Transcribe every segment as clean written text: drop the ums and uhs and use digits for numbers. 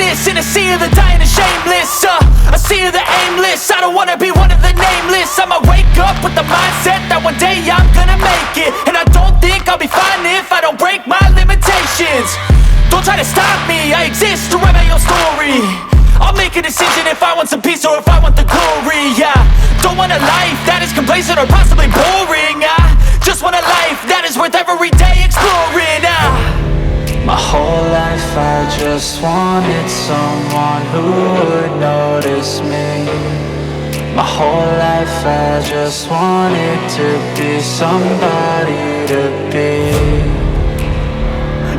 nameless in a sea of the dying and shameless. A sea of the aimless. I don't wanna be one of the nameless. I'ma wake up with the mindset that one day I'm gonna make it. And I don't think I'll be fine if I don't break my limitations. Don't try to stop me, I exist to write my own story. I'll make a decision if I want some peace or if I want the glory. Yeah, don't want a life that is complacent or possibly boring. I just want a life that is worth every day exploring. My whole life I just wanted someone who would notice me. My whole life I just wanted to be somebody to be.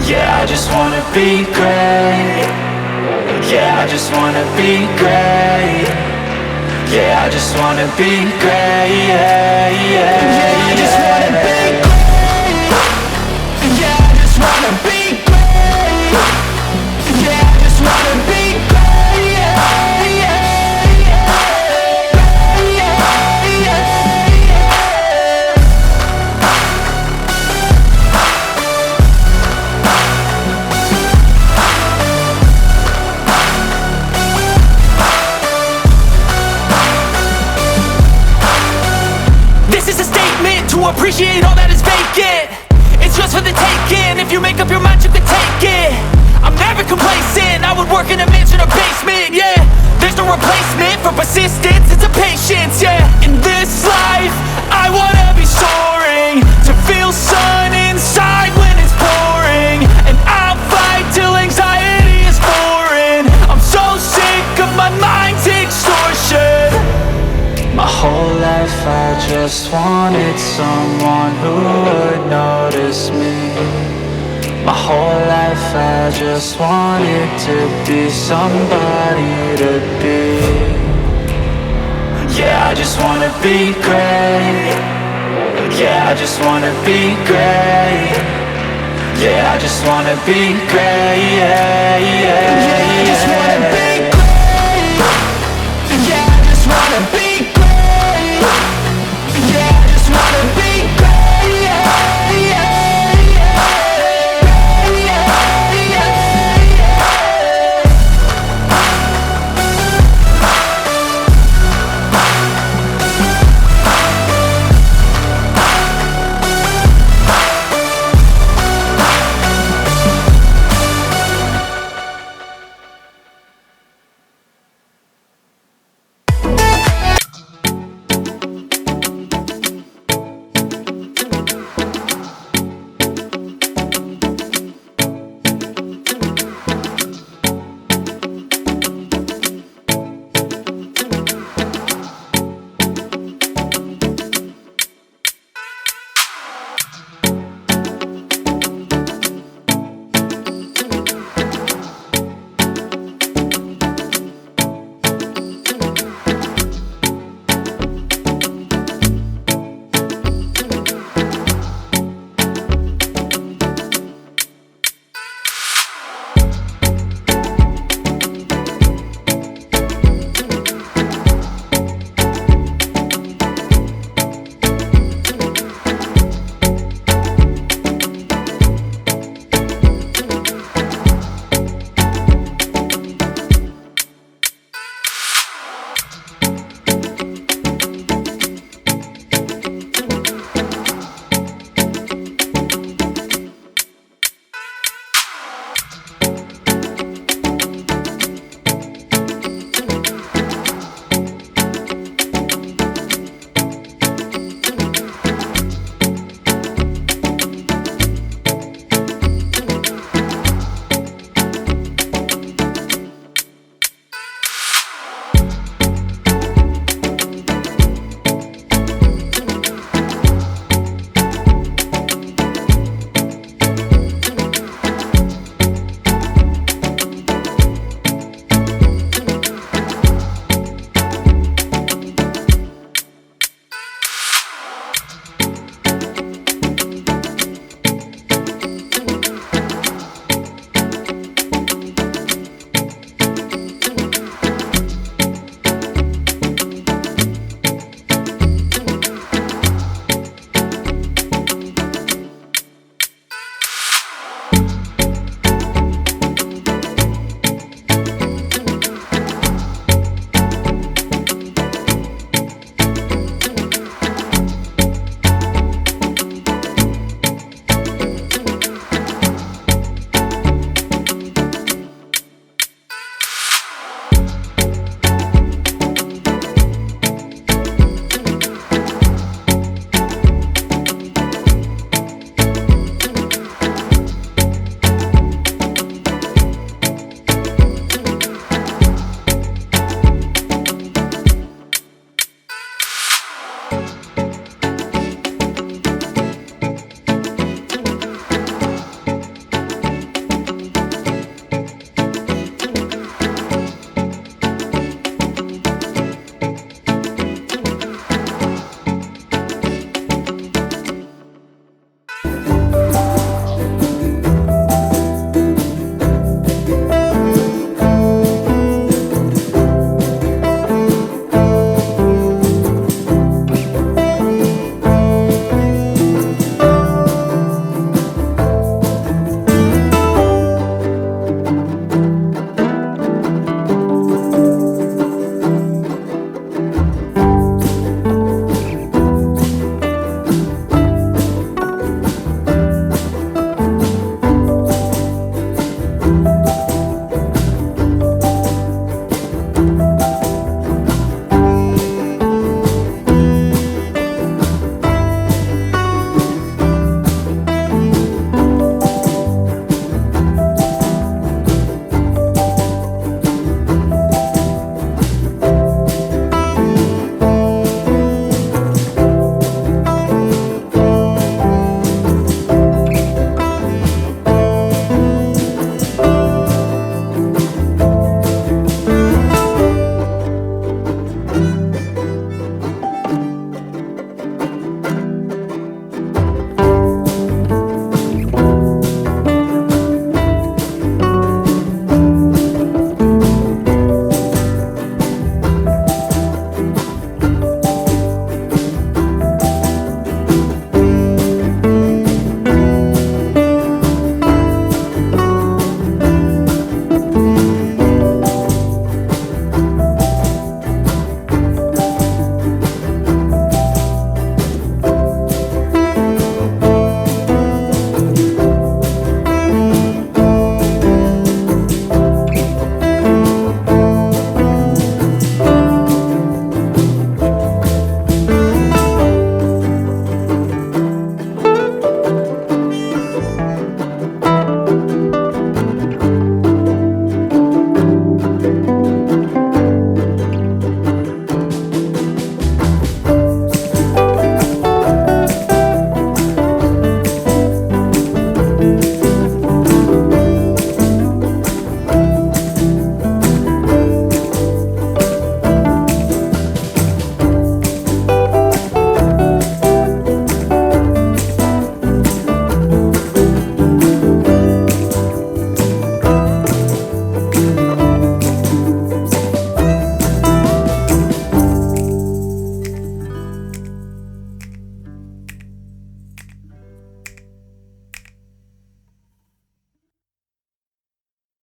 Yeah, I just wanna be great. Yeah, I just wanna be great. Yeah, I just wanna be great. Yeah, I just wanna be great. Yeah, I just wanna be great. Yeah, I just wanna be great. Yeah. To appreciate all that is vacant, it's just for the taking. If you make up your mind, you can take it. I'm never complacent, I would work in a mansion or basement. Yeah, there's no replacement for persistence, it's a patience. Yeah, in this life, I wanna be soaring, to feel sun inside when it's pouring. And I'll fight till anxiety is foreign. I'm so sick of my mind's extortion. My whole life I just wanted someone who would notice me. My whole life I just wanted to be somebody to be. Yeah, I just wanna be great. Yeah, I just wanna be great. Yeah, I just wanna be great. Yeah.